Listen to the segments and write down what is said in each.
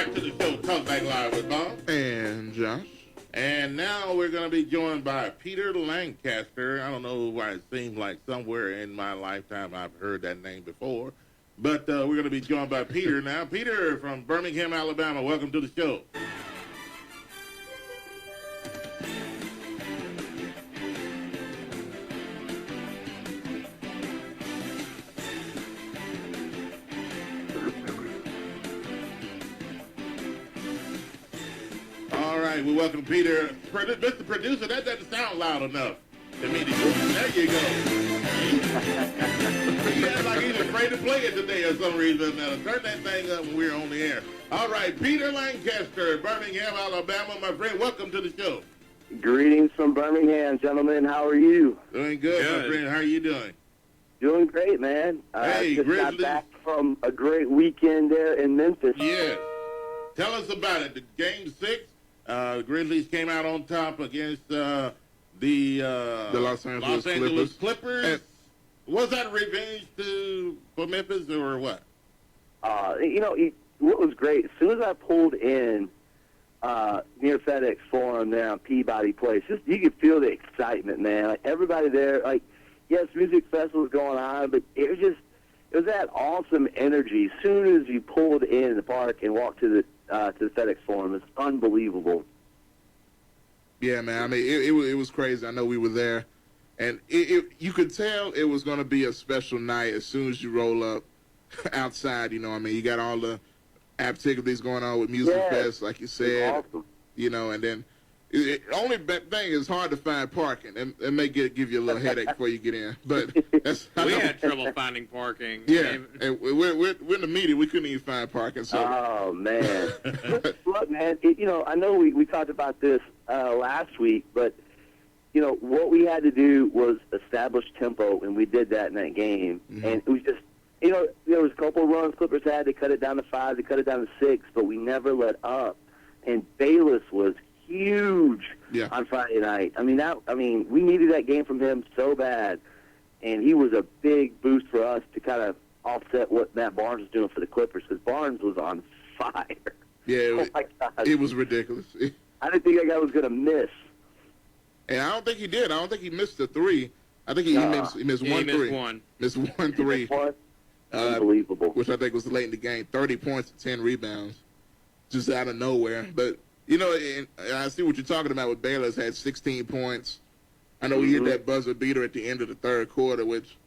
back to the show, Talk Back Live with Bob. And Josh. And now we're going to be joined by Peter Lancaster. I don't know why it seems like somewhere in my lifetime I've heard that name before. But we're going to be joined by Peter now. Peter from Birmingham, Alabama, welcome to the show. All right, we welcome Peter. Mr. Producer, that doesn't sound loud enough to me. There you go. He acts like he's afraid to play it today for some reason. Turn that thing up when we're on the air. All right, Peter Lancaster, Birmingham, Alabama, my friend. Welcome to the show. Greetings from Birmingham, gentlemen. How are you? Doing good, my friend. How are you doing? Doing great, man. Hey, just Grizzlies. got back from a great weekend there in Memphis. Yes. Tell us about it. The Game 6, the Grizzlies came out on top against the Los Angeles Clippers. Was that revenge for Memphis or what? What was great, as soon as I pulled in near FedEx Forum there on Peabody Place, you could feel the excitement, man. Like, everybody there, like, yes, music festival was going on, but it was that awesome energy. As soon as you pulled in the park and walked to the FedEx Forum, it's unbelievable. Yeah, man. I mean, it was crazy. I know we were there, and you could tell it was going to be a special night as soon as you roll up outside. You know, I mean, you got all the activities going on with Music Fest, like you said. Awesome. You know, and then the only thing is hard to find parking. It may give you a little headache before you get in, but we had trouble finding parking. Yeah, and we're in the meeting. We couldn't even find parking. So. Oh man, look, man. I know we talked about this last week, but what we had to do was establish tempo, and we did that in that game. Mm-hmm. And it was just, there was a couple of runs Clippers had. They cut it down to 5. They cut it down to 6, but we never let up. And Bayless was huge on Friday night. I mean, we needed that game from him so bad, and he was a big boost for us to kind of offset what Matt Barnes was doing for the Clippers, because Barnes was on fire. Yeah, my God. It was ridiculous. I didn't think that guy was going to miss. And I don't think he did. I don't think he missed the 3. I think he missed one 3. Missed 1 3. Unbelievable. Which I think was late in the game. 30 points and 10 rebounds. Just out of nowhere. But, and I see what you're talking about with Bayless. Had 16 points. I know he hit that buzzer beater at the end of the third quarter, which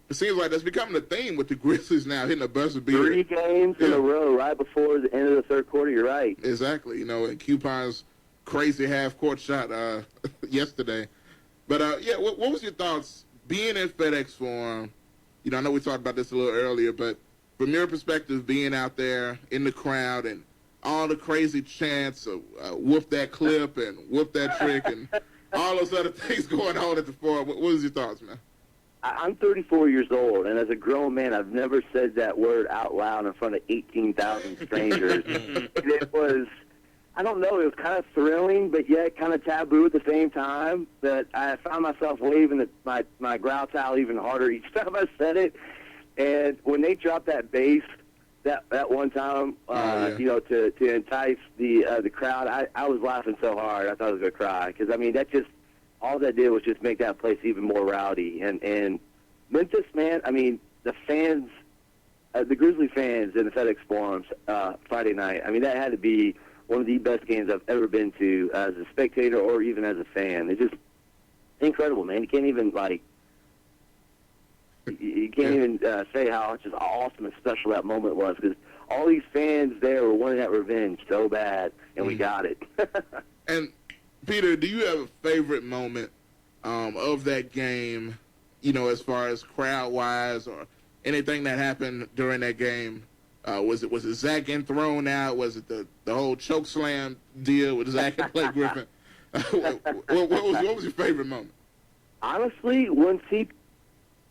it seems like that's becoming a theme with the Grizzlies now, hitting a buzzer beater. 3 games in a row right before the end of the third quarter. You're right. Exactly. And Cupon's crazy half-court shot yesterday. But, what was your thoughts being in FedEx Forum? I know we talked about this a little earlier, but from your perspective, being out there in the crowd and all the crazy chants of whoop that clip and whoop that trick and all those other things going on at the Forum, what was your thoughts, man? I'm 34 years old, and as a grown man, I've never said that word out loud in front of 18,000 strangers. It was, I don't know, it was kind of thrilling, but yet kind of taboo at the same time, that I found myself waving my growl towel even harder each time I said it. And when they dropped that bass that one time, to entice the crowd, I was laughing so hard I thought I was going to cry. Because, that just, all that did was just make that place even more rowdy. And Memphis, man, the fans, the Grizzly fans in the FedEx Forum Friday night, that had to be one of the best games I've ever been to as a spectator or even as a fan. It's just incredible, man. You can't even, say how just awesome and special that moment was, because all these fans there were wanting that revenge so bad, and we got it. And, Peter, do you have a favorite moment of that game, as far as crowd-wise or anything that happened during that game? Was it Zach getting thrown out? Was it the whole choke slam deal with Zach and Blake Griffin? what was your favorite moment? Honestly, once he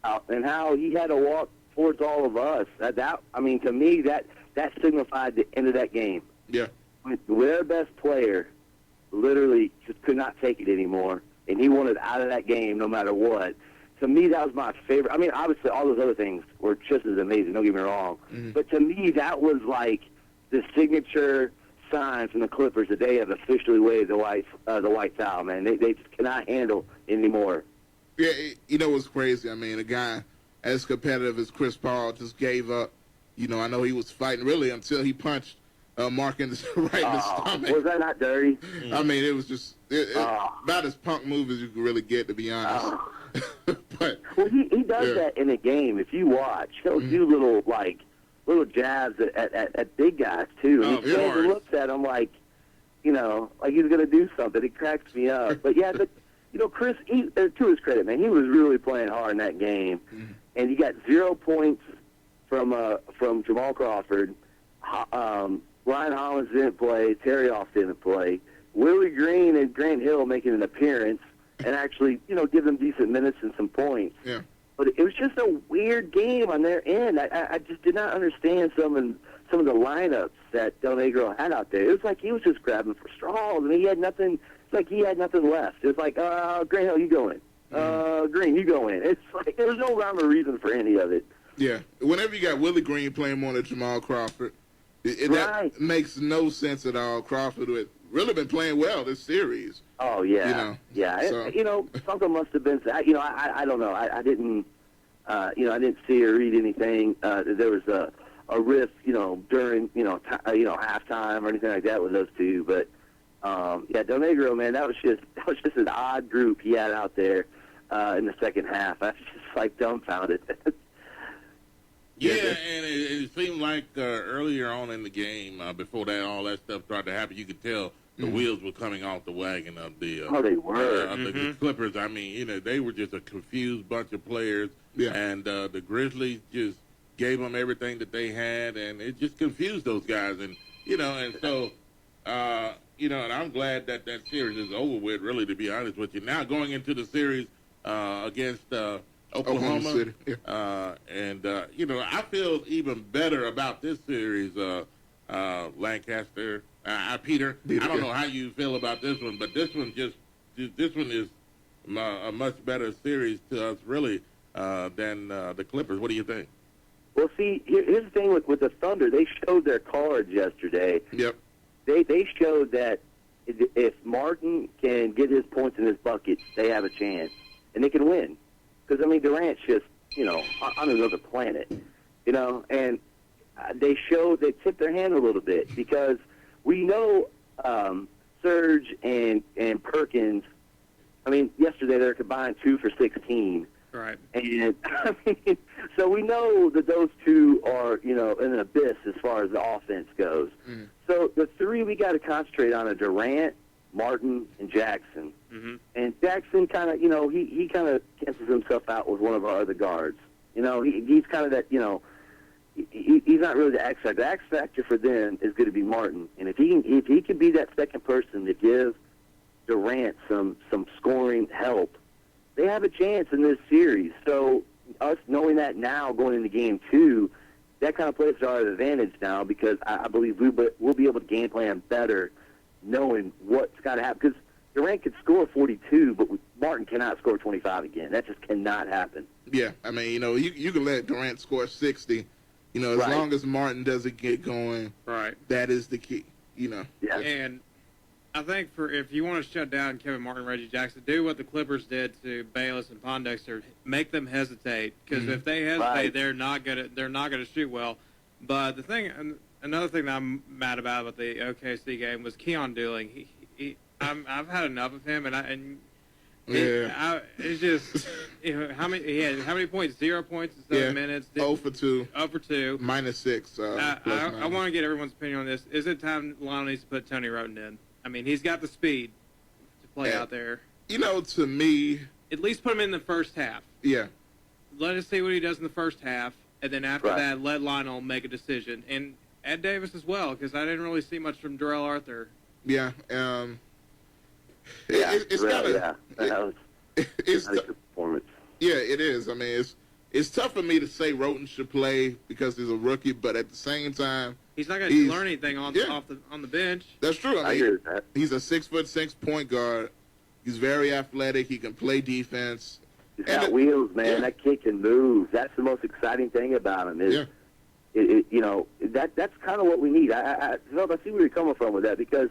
out and how he had to walk towards all of us, to me, that signified the end of that game. Yeah. Their best player literally just could not take it anymore, and he wanted out of that game no matter what. To me, that was my favorite. Obviously, all those other things were just as amazing, don't get me wrong. Mm-hmm. But to me, that was like the signature sign from the Clippers that they have officially waved the whites out, man. They just cannot handle anymore. Yeah, you know what's crazy? I mean, a guy as competitive as Chris Paul just gave up. You know, I know he was fighting really until he punched Mark in the right in the stomach. Was that not dirty? I mean, it was just about as punk move as you could really get, to be honest. But well, he does that in a game. If you watch, he'll do little jabs at big guys too. And he stands and looks at him like, you know, like he's gonna do something. It cracks me up. But yeah, you know, Chris, to his credit, man, he was really playing hard in that game, and he got 0 points from Jamal Crawford. Ryan Hollins didn't play. Terry Off didn't play. Willie Green and Grant Hill making an appearance and actually, you know, give them decent minutes and some points. Yeah. But it was just a weird game on their end. I just did not understand some of the lineups that Del Negro had out there. It was like he was just grabbing for straws, and he had nothing. It's like he had nothing left. It was like, Grant Hill, you go in. Green, you go in. It's like there was no rhyme or reason for any of it. yeah, whenever you got Willie Green playing more than Jamal Crawford, that makes no sense at all. Crawford had really been playing well this series. Oh yeah, you know, yeah. So. You know, something must have been. You know, I don't know. I didn't. You know, I didn't see or read anything. There was a riff, you know, during halftime or anything like that with those two. But yeah, Del Negro, man, that was just an odd group he had out there in the second half. I was just like dumbfounded. Yeah, and it seemed like earlier on in the game, before that all that stuff started to happen, you could tell the wheels were coming off the wagon of the they were. The Clippers. I mean, you know, they were just a confused bunch of players, and the Grizzlies just gave them everything that they had, and it just confused those guys. And you know, and so you know, and I'm glad that series is over with. Really, to be honest with you, now going into the series against Oklahoma City. and you know, I feel even better about this series, Lancaster. Peter, I don't know how you feel about this one, but this one is a much better series to us, really, than the Clippers. What do you think? Well, see, here's the thing with the Thunder. They showed their cards yesterday. Yep. They showed that if Martin can get his points in his buckets, they have a chance, and they can win. Because, I mean, Durant's just, you know, on another planet, you know, and they tipped their hand a little bit because we know Serge and Perkins, I mean, yesterday they're combined 2 for 16. Right. And, I mean, so we know that those two are, you know, in an abyss as far as the offense goes. So the three we got to concentrate on are Durant, Martin, and Jackson. And Jackson kind of, you know, he kind of cancels himself out with one of our other guards. You know, he's kind of that, you know, he's not really the X factor. The X factor for them is going to be Martin. And if he can be that second person to give Durant some scoring help, they have a chance in this series. So us knowing that now going into game 2, that kind of plays to our advantage now because I believe we'll be able to game plan better knowing what's got to happen. Because Durant could score 42, but Martin cannot score 25 again. That just cannot happen. Yeah, I mean, you know, you can let Durant score 60. You know, as long as Martin doesn't get going, that is the key. You know. Yeah. And I think if you want to shut down Kevin Martin, Reggie Jackson, do what the Clippers did to Bayless and Pondexter. Make them hesitate because if they hesitate, they're not gonna shoot well. But another thing that I'm mad about the OKC game was Keon Dooling. I've had enough of him, it's just how many points? 0 points in 7 minutes. 0 for 2. 0 for 2. -6. I want to get everyone's opinion on this. Is it time Lionel needs to put Tony Roten in? I mean, he's got the speed to play out there. You know, to me, at least put him in the first half. Yeah. Let us see what he does in the first half, and then after that, let Lionel make a decision. And Ed Davis as well, because I didn't really see much from Darrell Arthur. Yeah. It's a performance. Yeah, it is. I mean, it's tough for me to say Roten should play because he's a rookie, but at the same time, he's not going to learn anything on the bench. That's true. I hear that. He's a 6'6" point guard. He's very athletic. He can play defense. He's got wheels, man. That kid can move. That's the most exciting thing about him. that's kind of what we need. I see where you're coming from with that because,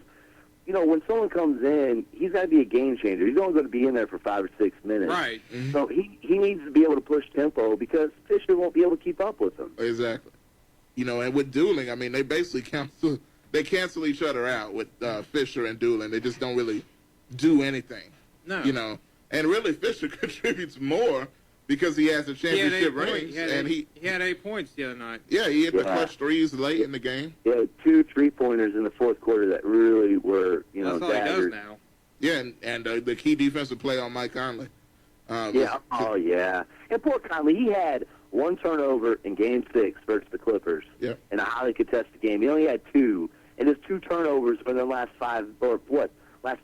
when someone comes in, he's got to be a game changer. He's only going to be in there for 5 or 6 minutes. Right. Mm-hmm. So he needs to be able to push tempo because Fisher won't be able to keep up with him. Exactly. And with Dooling, I mean, they basically cancel each other out with Fisher and Dooling. They just don't really do anything. No. And really Fisher contributes more because he has a championship rings. He had 8 points the other night. Yeah, he hit the clutch threes late in the game. Yeah, 2 3-pointers in the fourth quarter that really were, That's all he does now. Yeah, and the key defensive play on Mike Conley. Yeah. And poor Conley, he had 1 turnover in Game 6 versus the Clippers in a highly contested game. He only had 2, and his 2 turnovers for the last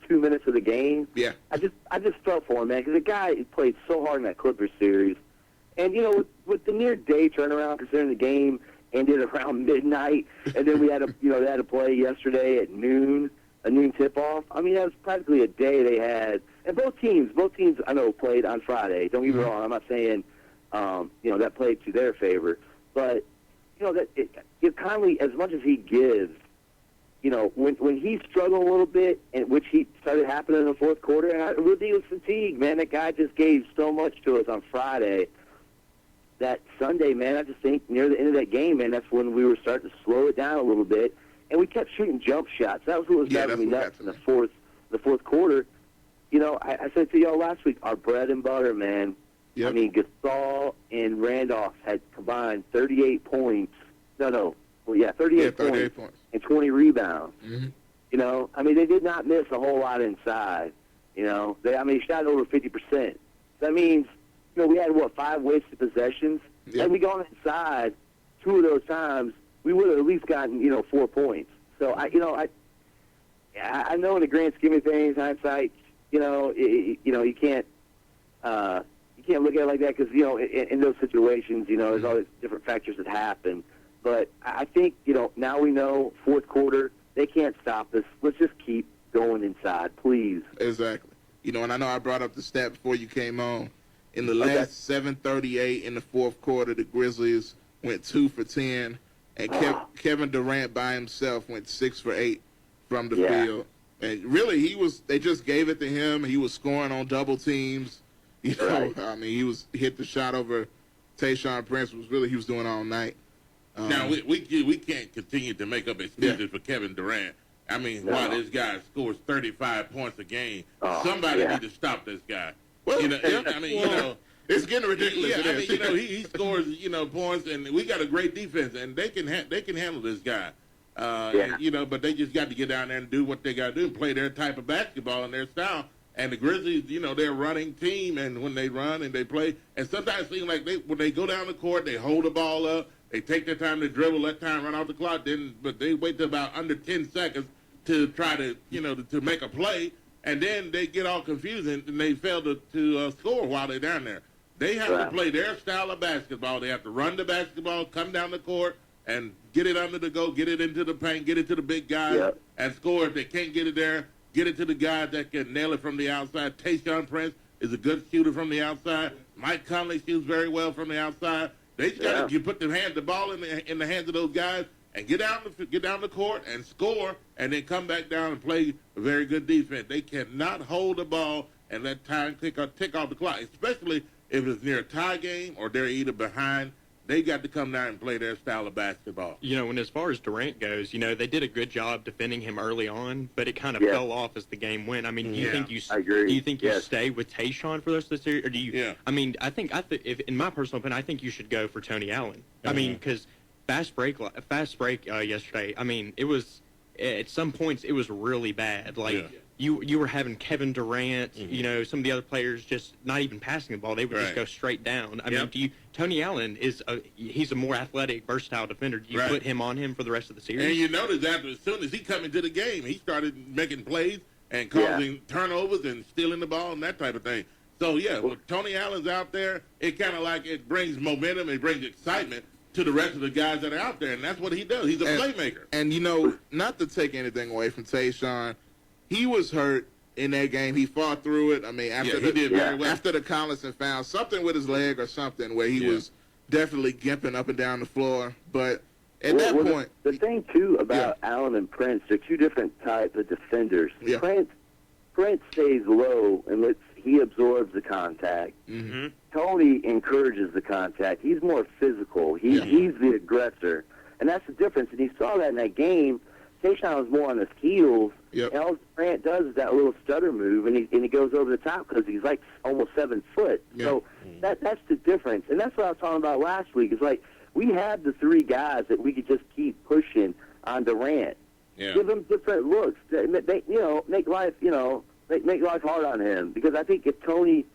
2 minutes of the game. Yeah. I just felt for him, man, because the guy played so hard in that Clippers series. And, with the near-day turnaround, considering the game ended around midnight, and then we had they had to play yesterday at noon, a noon tip-off. I mean, that was practically a day they had. And both teams I know played on Friday. Don't get me wrong. I'm not saying, that played to their favor. But, Conley, as much as he gives, when he struggled a little bit, and which he started happening in the fourth quarter, and I really was fatigued, man. That guy just gave so much to us on Friday. That Sunday, man, I just think near the end of that game, man, that's when we were starting to slow it down a little bit, and we kept shooting jump shots. That was what was driving me nuts in the fourth quarter. I said to y'all last week, our bread and butter, man. Yep. I mean, Gasol and Randolph had combined 38 points. 38 points and 20 rebounds. Mm-hmm. I mean, they did not miss a whole lot inside. They shot over 50%. That means, we had, 5 wasted possessions? Yep. Had we gone inside 2 of those times, we would have at least gotten, 4 points. So, I know in the grand scheme of things, hindsight, you can't look at it like that because, in those situations, there's all these different factors that happen. But I think, now we know fourth quarter, they can't stop us. Let's just keep going inside, please. Exactly. And I know I brought up the stat before you came on. In the last 7:38 in the fourth quarter, the Grizzlies went 2 for 10, and Kevin Durant by himself went 6 for 8 from the field. And really, they just gave it to him. He was scoring on double teams. Right. I mean, he hit the shot over Tayshaun Prince, he was doing all night. Now, we can't continue to make up excuses for Kevin Durant. I mean, why this guy scores 35 points a game. Somebody need to stop this guy. Well, it's getting ridiculous. Yeah, he scores, points, and we got a great defense, and they can handle this guy. But they just got to get down there and do what they got to do and play their type of basketball and their style. And the Grizzlies, they're a running team, and when they run and they play, and sometimes it seems like when they go down the court, they hold the ball up, they take their time to dribble, let time run off the clock, but they wait till about under 10 seconds to try to, to make a play, and then they get all confused and they fail to score while they're down there. They have to play their style of basketball. They have to run the basketball, come down the court, and get it under the goal, get it into the paint, get it to the big guys, and score. If they can't get it there, get it to the guys that can nail it from the outside. Tayshaun Prince is a good shooter from the outside. Mike Conley shoots very well from the outside. They just got to put the ball in the hands of those guys and get down the court and score, and then come back down and play a very good defense. They cannot hold the ball and let time tick off the clock, especially if it's near a tie game or they're either behind. They got to come down and play their style of basketball. And as far as Durant goes, they did a good job defending him early on, but it kind of fell off as the game went. I mean, do you think you stay with Tayshaun for the rest of the series, or do you? Yeah. I mean, if in my personal opinion, I think you should go for Tony Allen. I mean, because fast break yesterday. I mean, it was at some points it was really bad. You were having Kevin Durant, some of the other players just not even passing the ball. They would just go straight down. I mean, Tony Allen he's a more athletic, versatile defender. Do you put him on him for the rest of the series? And you notice as soon as he come into the game, he started making plays and causing turnovers and stealing the ball and that type of thing. So, when Tony Allen's out there, it kind of it brings momentum, it brings excitement to the rest of the guys that are out there, and that's what he does. He's a playmaker. And, not to take anything away from Tayshaun, he was hurt in that game. He fought through it. I mean, after he did very well. After the Collinson foul, something with his leg or something where he was definitely gimping up and down the floor. But at that point, the thing too about Allen and Prince, they're two different types of defenders. Yeah. Prince stays low and he absorbs the contact. Mm-hmm. Tony encourages the contact. He's more physical. He's the aggressor, and that's the difference. And you saw that in that game. Tayshaun was more on his heels. Yep. And all Grant does is that little stutter move, and he goes over the top because he's like almost 7 foot. Yeah. So that's the difference, and that's what I was talking about last week. It's like we have the three guys that we could just keep pushing on Durant. Yeah. Give him different looks. Make life hard on him, because I think if Tony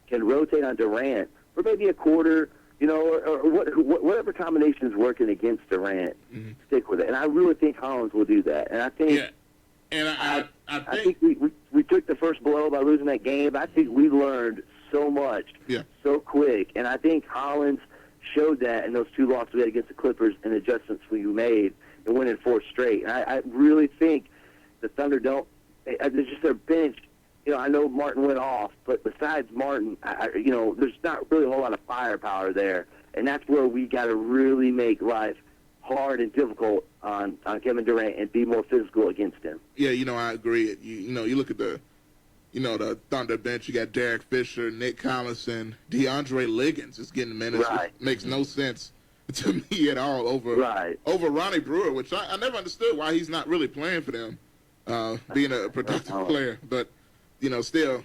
can rotate on Durant for maybe a quarter, or whatever combination is working against Durant, stick with it. And I really think Hollins will do that. And I think, and I think we took the first blow by losing that game. I think we learned so much, so quick. And I think Hollins showed that in those 2 losses we had against the Clippers and adjustments we made and winning 4 straight. And I really think the Thunder don't. It's just their bench. I know Martin went off, but besides Martin, there's not really a whole lot of firepower there, and that's where we got to really make life hard and difficult on Kevin Durant and be more physical against him. Yeah, I agree. You look at the Thunder bench. You got Derek Fisher, Nick Collison, DeAndre Liggins is getting minutes. Right. Which makes no sense to me at all over Ronnie Brewer, which I never understood why he's not really playing for them, being a productive player, but. Still,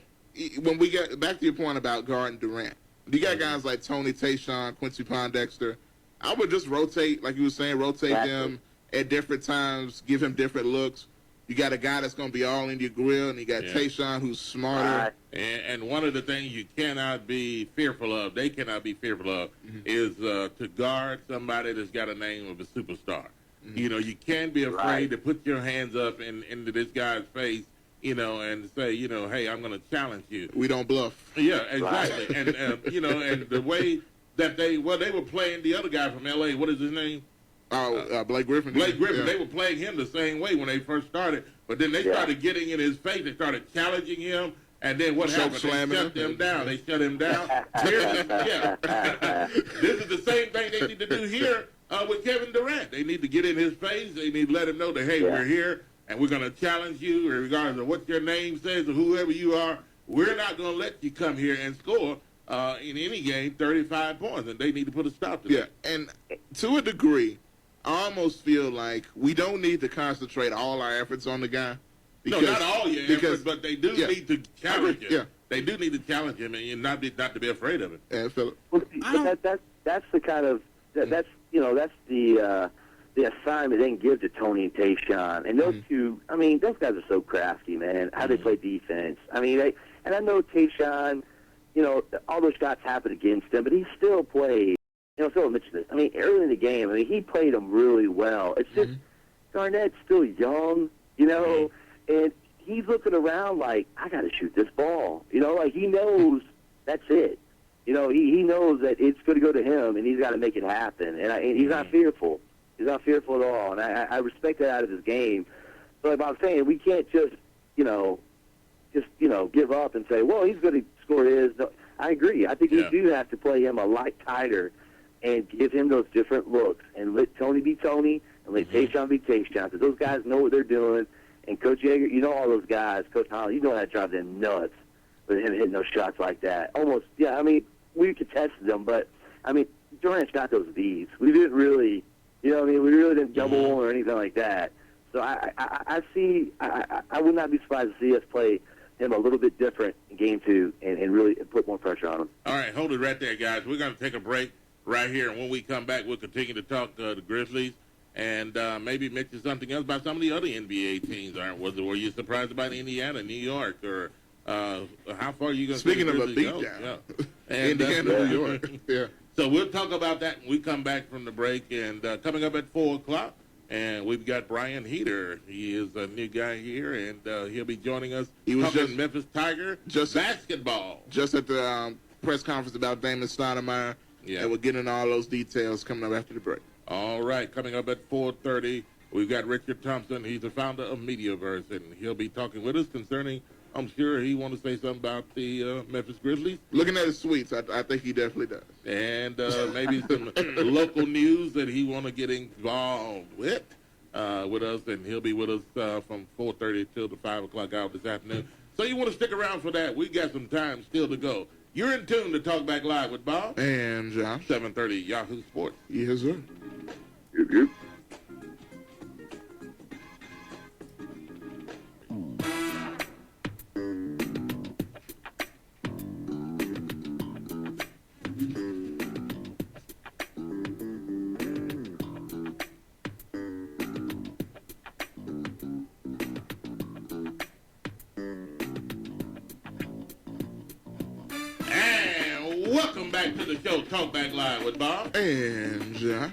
when we get back to your point about guarding Durant, you got guys like Tony, Tayshaun, Quincy Pondexter. I would just rotate, like you were saying, them at different times, give him different looks. You got a guy that's going to be all in your grill, and you got Tayshaun who's smarter. And one of the things you cannot be fearful of, they cannot be fearful of, is to guard somebody that's got a name of a superstar. You can't be afraid to put your hands up into this guy's face, and say, hey, I'm going to challenge you. We don't bluff. Yeah, exactly. And, and the way that they were playing the other guy from L.A., what is his name? Blake Griffin. Blake Griffin. They were playing him the same way when they first started, but then they started getting in his face. They started challenging him, and then what happened? They shut him down. They shut him down. This is the same thing they need to do here with Kevin Durant. They need to get in his face. They need to let him know that, hey, we're here. And we're going to challenge you, regardless of what your name says or whoever you are. We're not going to let you come here and score in any game 35 points, and they need to put a stop to that. Yeah, and to a degree, I almost feel like we don't need to concentrate all our efforts on the guy. No, not all your efforts, but they do need to challenge him. Yeah. They do need to challenge him and not to be afraid of it. Yeah, Philip. Well, that's the kind of that's the assignment they can give to Tony and Tayshaun. And those two, those guys are so crafty, man, how they play defense. And I know Tayshaun, all those shots happened against him, but he still played, Phil mentioned this. Early in the game, he played them really well. It's just Garnett's still young, and he's looking around like, I got to shoot this ball. He knows that's it. He knows that it's going to go to him, and he's got to make it happen. And he's not fearful. He's not fearful at all, and I respect that out of his game. So like I'm saying, we can't just give up and say, well, he's going to score his. No, I agree. I think we do have to play him a lot tighter and give him those different looks and let Tony be Tony and let Tayshaun be Tayshaun, because those guys know what they're doing. And Coach Yeager, all those guys, Coach Holland, how to drive them nuts with him hitting those shots like that. Almost, we contested them, but, Durant's got those V's. We didn't really... we really didn't double or anything like that. So I would not be surprised to see us play him a little bit different in Game 2 and really put more pressure on him. All right, hold it right there, guys. We're going to take a break right here, and when we come back, we'll continue to talk the Grizzlies and maybe mention something else about some of the other NBA teams. Were you surprised about Indiana, New York, or how far are you going to Speaking of a beatdown, Indiana, New York. Yeah. So we'll talk about that when we come back from the break. And coming up at 4 o'clock, and we've got Brian Heater. He is a new guy here, and he'll be joining us. He was just Memphis Tiger basketball. Just at the press conference about Damon Stoudemire. Yeah. And we're getting all those details coming up after the break. All right, coming up at 4:30, we've got Richard Thompson. He's the founder of Mediaverse, and he'll be talking with us concerning I'm sure he want to say something about the Memphis Grizzlies. Looking at his tweets, I think he definitely does. And maybe some local news that he want to get involved with us, and he'll be with us from 4:30 till the 5 o'clock hour this afternoon. So you want to stick around for that. We got some time still to go. You're in tune to Talk Back Live with Bob. And Josh. 7:30 Yahoo Sports. Yes, sir. Yep, yep. Welcome back to the show, Talk Back Live with Bob. And Josh.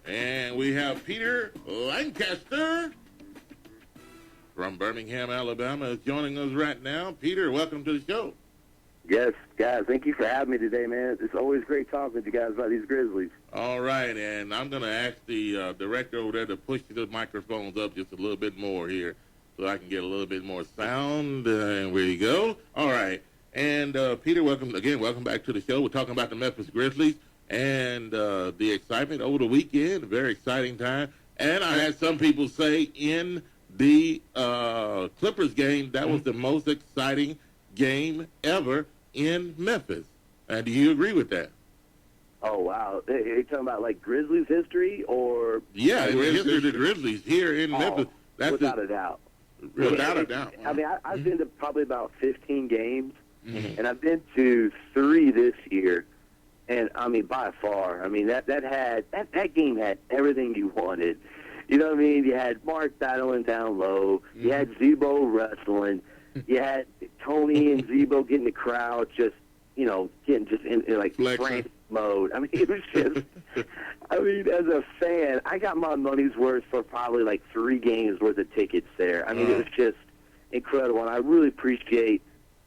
And we have Peter Lancaster from Birmingham, Alabama, is joining us right now. Peter, welcome to the show. Yes, guys, thank you for having me today, man. It's always great talking with you guys about these Grizzlies. All right, and I'm going to ask the director over there to push the microphones up just a little bit more here so I can get a little bit more sound. And there you go. All right. And, Peter, welcome back to the show. We're talking about the Memphis Grizzlies and the excitement over the weekend, a very exciting time. And I had some people say in the Clippers game, that was the most exciting game ever in Memphis. And do you agree with that? Oh, wow. Are you talking about, like, Grizzlies history or? Yeah, the history of the Grizzlies here in Memphis. That's without a doubt. Without a doubt. I mean, I've been to probably about 15 games. And I've been to 3 this year, and I mean by far. I mean that game had everything you wanted. You know what I mean? You had Mark battling down low. You had Zebo wrestling. You had Tony and Zebo getting the crowd just getting just in like frantic mode. I mean it was just. I mean as a fan, I got my money's worth for probably like 3 games worth of tickets there. I mean it was just incredible, and I really appreciate.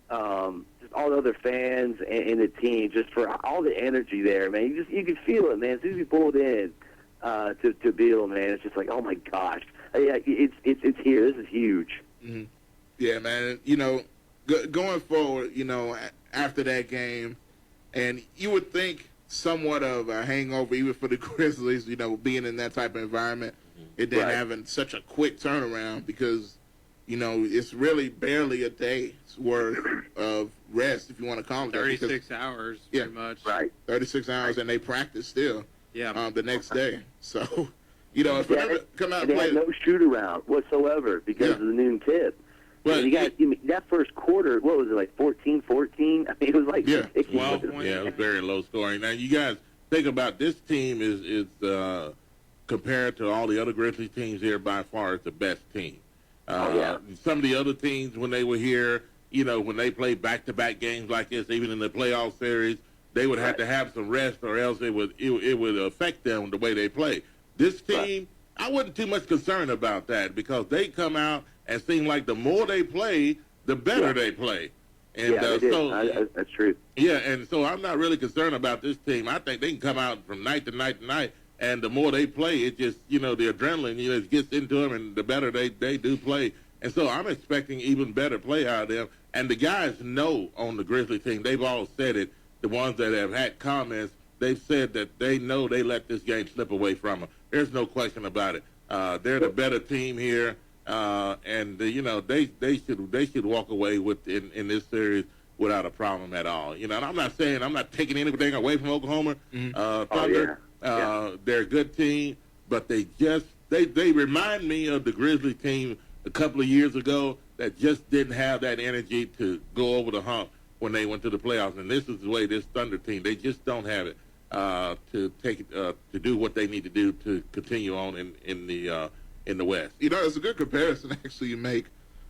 Just all the other fans and the team, just for all the energy there, man. You could feel it, man. As soon as you pulled in to Beal, man, it's just like, oh my gosh, yeah, it's here. This is huge. Mm-hmm. Yeah, man. Going forward, after that game, and you would think somewhat of a hangover, even for the Grizzlies, being in that type of environment, it then having such a quick turnaround because. It's really barely a day's worth of rest, if you want to call it that. 36 hours, pretty much. Right. 36 hours, and they practice still the next day. So, if they come out and play... They had no shoot-around whatsoever because of the noon tip. Well, you got that first quarter, what was it, like 14-14? I mean, it was like... 12 points. Yeah, it was very low scoring. Now, you guys think about this team is compared to all the other Grizzlies teams here, by far, it's the best team. Some of the other teams, when they were here, when they played back-to-back games like this, even in the playoff series, they would have to have some rest, or else it would affect them the way they play. This team, I wasn't too much concerned about that because they come out and seem like the more they play, the better they play. And that's true. Yeah, and so I'm not really concerned about this team. I think they can come out from night to night to night. And the more they play, it just, the adrenaline, it gets into them, and the better they do play. And so I'm expecting even better play out of them. And the guys know on the Grizzly team, they've all said it, the ones that have had comments, they've said that they know they let this game slip away from them. There's no question about it. They're the better team here, and, they should walk away with in this series without a problem at all. And I'm not taking anything away from Oklahoma Thunder. They're a good team, but they remind me of the Grizzly team a couple of years ago that just didn't have that energy to go over the hump when they went to the playoffs. And this is the way this Thunder team, they just don't have it to do what they need to do to continue on in the West. It's a good comparison actually you make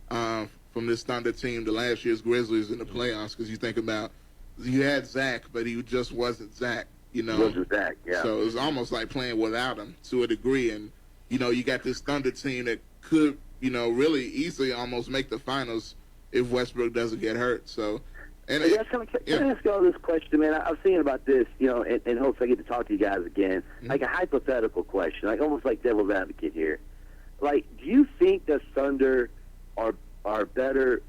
from this Thunder team to last year's Grizzlies in the playoffs, because you think about you had Zach, but he just wasn't Zach. Wasn't Zach, yeah. So it was almost like playing without him to a degree. And, you got this Thunder team that could, really easily almost make the finals if Westbrook doesn't get hurt. So, can I ask y'all this question, man? I was thinking about this, and hopefully I get to talk to you guys again. Mm-hmm. Like a hypothetical question, like almost like devil's advocate here. Like, do you think the Thunder are better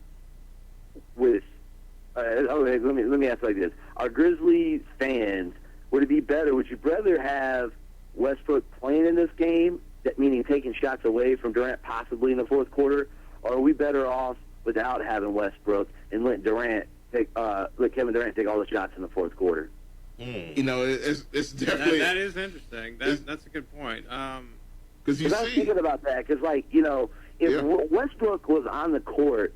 with let me ask like this: Are Grizzlies fans, would it be better? Would you rather have Westbrook playing in this game, that meaning taking shots away from Durant possibly in the fourth quarter, or are we better off without having Westbrook and let Kevin Durant take all the shots in the fourth quarter? You know, it's definitely that is interesting. That's a good point. Because I was thinking about that because, like, you know, if Westbrook was on the court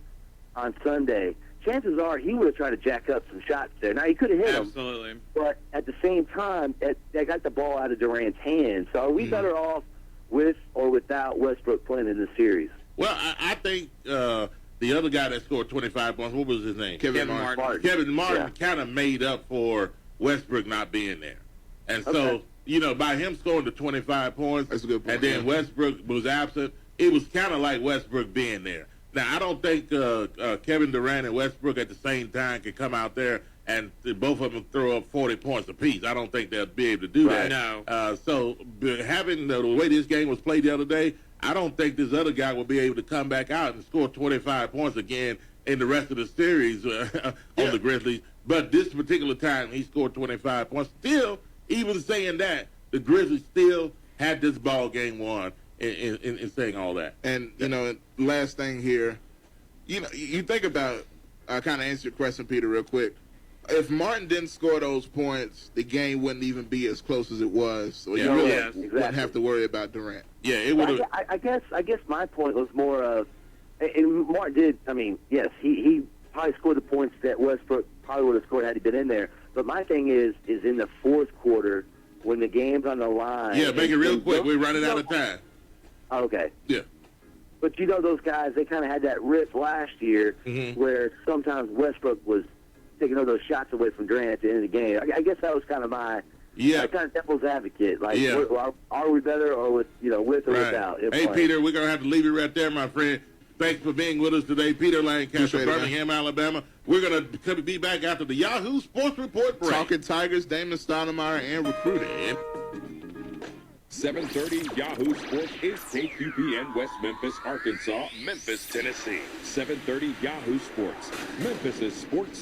on Sunday, chances are he would have tried to jack up some shots there. Now, he could have hit them. Absolutely. But at the same time, they got the ball out of Durant's hands. So are we better off with or without Westbrook playing in this series? Well, I think the other guy that scored 25 points, what was his name? Kevin Martin. Kevin Martin kind of made up for Westbrook not being there. And so, you know, by him scoring the 25 points, that's a good point, and then Westbrook was absent, it was kind of like Westbrook being there. Now, I don't think Kevin Durant and Westbrook at the same time can come out there and both of them throw up 40 points apiece. I don't think they'll be able to do that. No. So having the way this game was played the other day, I don't think this other guy will be able to come back out and score 25 points again in the rest of the series on the Grizzlies. But this particular time, he scored 25 points. Still, even saying that, the Grizzlies still had this ball game won in saying all that. And, you know, last thing here, you know, you think about, kind of answer your question, Peter, real quick. If Martin didn't score those points, the game wouldn't even be as close as it was. So you really wouldn't have to worry about Durant. Yeah, it would have. I guess my point was more of, and Martin did. I mean, yes, he probably scored the points that Westbrook probably would have scored had he been in there. But my thing is in the fourth quarter when the game's on the line. Yeah, make it real quick. We're running out of time. Okay. Yeah. But you know those guys, they kind of had that rip last year where sometimes Westbrook was taking all those shots away from Durant at the end of the game. I guess that was kind of my kind of devil's advocate. Like, are we better or with or without? Hey, Peter, we're going to have to leave it right there, my friend. Thanks for being with us today. Peter Lancaster, Birmingham, Alabama. We're going to be back after the Yahoo Sports Report break. Talking Tigers, Damon Stoudemire, and recruiting. 7:30 Yahoo Sports is KQPN West Memphis, Arkansas, Memphis, Tennessee. 7:30 Yahoo Sports, Memphis' sports